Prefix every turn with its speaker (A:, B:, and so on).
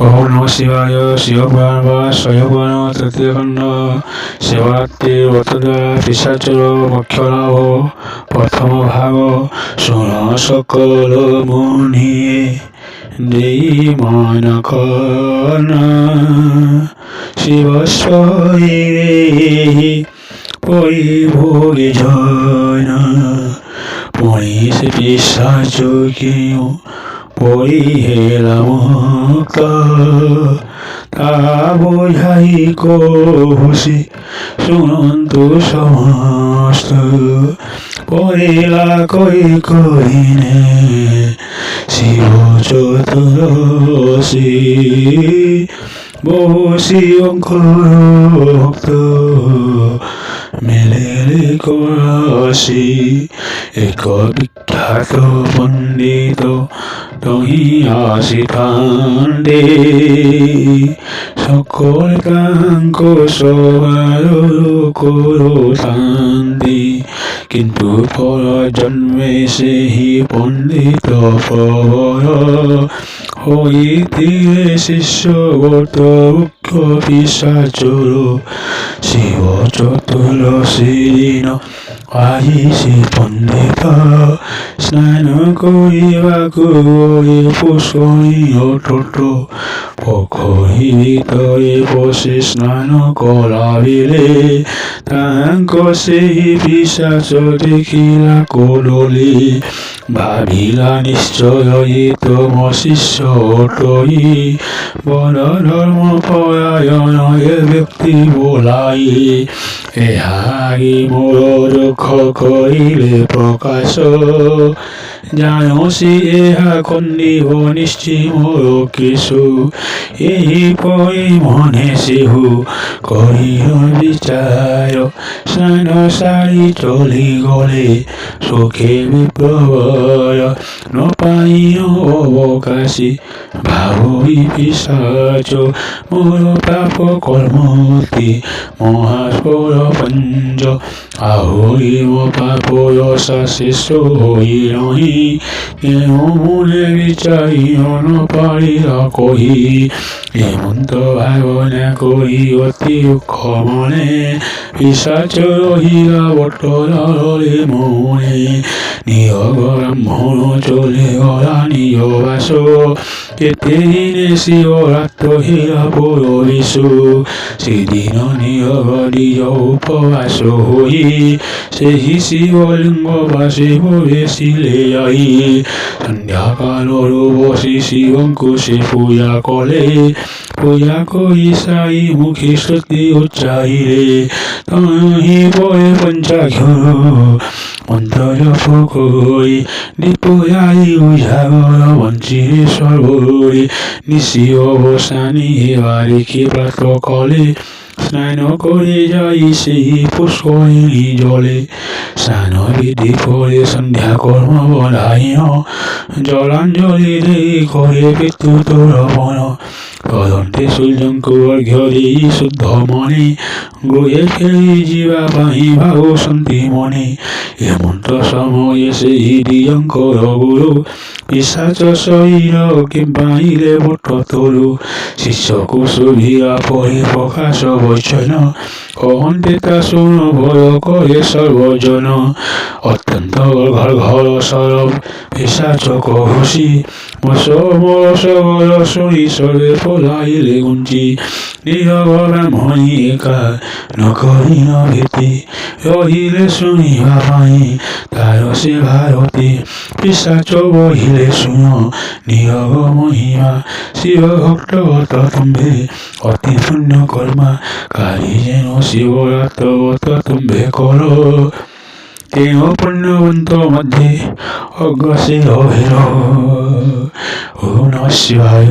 A: ওম নমঃ শিবায়। শিবপুরাণ বা শৈবপুরাণ তৃতীয় খণ্ড শিবরাত্রির ব্রতদা পিশাচর মোক্ষলাভ প্রথম ভাগ। শুন সকল মুনিয়ে দেই মান কর্ণা শিবস্বরে পরিভোগে জয়না মনীষ পিশাচ কেউ পরিহেলা মুক্ত তা বোঝাই কোষে শুনন্তু সমস্ত পরিলা কই করিনে শিব চতুর্দশী বহু শিবঙ্কর মেলে করাশি এক বিখ্যাত পণ্ডিত তহি আসি পাণ্ডে সকল তাঙ্ক সবার করো শান্তি কিন্তু পর জন্মে সেই পণ্ডিত প্রবর হইতে শিষ্য গত মুখ্য পিশাচর শিব চতুর্দশী দিন আহিছে পণ্ডিত স্নান করিবাকু পুষ্করিণী তট পোখরী ভিতরে বসে স্নান করাবিলে তাঙ্ক সেই পিশাচ দেখিলা কোডলি ভাবিলা নিশ্চয় তম শিষ্য অটই বড় ধর্ম পরায়ণ এ ব্যক্তি বোলাই এহাগি মোর দুঃখ করিলে প্রকাশ জানসি এহা কন্দিব নিশ্চয় মোর কিছু এহিপৰি মনে শিহু করিল বিচার স্নান সারি চলি গলে সুখে বিপ্লবয় নপাইও অবকাশী ভাবি পিশাচ মোর পাপ কর্মতি মহাস্পর পঞ্জ আহুরি মো পাপ রসা শেষ হই রহি কেউ মনে বিচারিও নপারিলা কহি এমন্ত ভাবনা করি অতি দুঃখ মনে পিশাচ রহিলা বটরে মনে নিয়োগ ব্রাহ্মণ চলে গলা নিজ বাস কেতে দিনে শিবরাত্র হীরা পুর বিশু সেদিন নিয়োগ নিজ উপবাস হই সেই শিবলিঙ্গ বাসে বসিলে যাই সন্ধ্যাকালর বসি শিবঙ্কুশে পূজা কলে পূজা করি সাই মুখে স্তুতি উচ্চাইলে তহি পরে পঞ্চাক্ষর মন্ত্র জপ করি দীপয়াই উজাগর বঞ্চিরে সর্বরে নিশি অবসানি এবারে প্রাত কলে স্নান করে যাই সেই পুষ্করিণী জলে স্নান বিধি করে সন্ধ্যা কর্ম বধাইন জলাঞ্জলি দেই করে বিদ্যুৎ রবণ তদন্তে সূর্যଙ୍କୁ অর্ঘ্য দেই শুদ্ধ মনে গৃহে ফেরি ଯିବା ପାଇଁ ଭାବୁଛନ୍ତି ମନେ ଏମନ୍ତ ସମୟ ସେହି ଦିଅଙ୍କର ଗୁରୁ ପିଶାଚ ଶରୀର କିମ୍ବାଇଲେ ବଟ ତୋରୁ ଶିଷ୍ୟକୁ ଶୁଭିଲା ପରେ ପ୍ରକାଶ ବଚନ କହନ୍ତେ ତା ଶୁଣ ଭୟ କରେ ସର୍ବଜନ ଅତ୍ୟନ୍ତ ଘର ସରବ ପିଶାଚ କହୁଛି ମୋର ସବର ଶୁଣି ସର୍ବେ ପଳାଇଲେ ଗୁଞ୍ଜି ନିରବ ବ୍ରାହ୍ମଣୀ ଏକା ନ କରି ନ ଭୀତି ରହିଲେ ଶୁଣିବା ପାଇଁ ତାର ସେ ଭାରତୀ ପିଶାଚ ବହିଲେ ଶୁଣ ନିରବ ମହିମା ଶିବ ଭକ୍ତ ତୁମ୍ଭେ ଅତି ପୁଣ୍ୟ କର୍ମା କାଲି ଯେନ ଶିବରାତ୍ର ବ୍ରତ ତୁମ୍ଭେ କର ତେଣୁ ପୁଣ୍ୟବନ୍ତ ମଧ୍ୟରେ ଅଗ୍ରସୀର ହେଲ। ଓମ୍ ନମଃ ଶିବାୟ।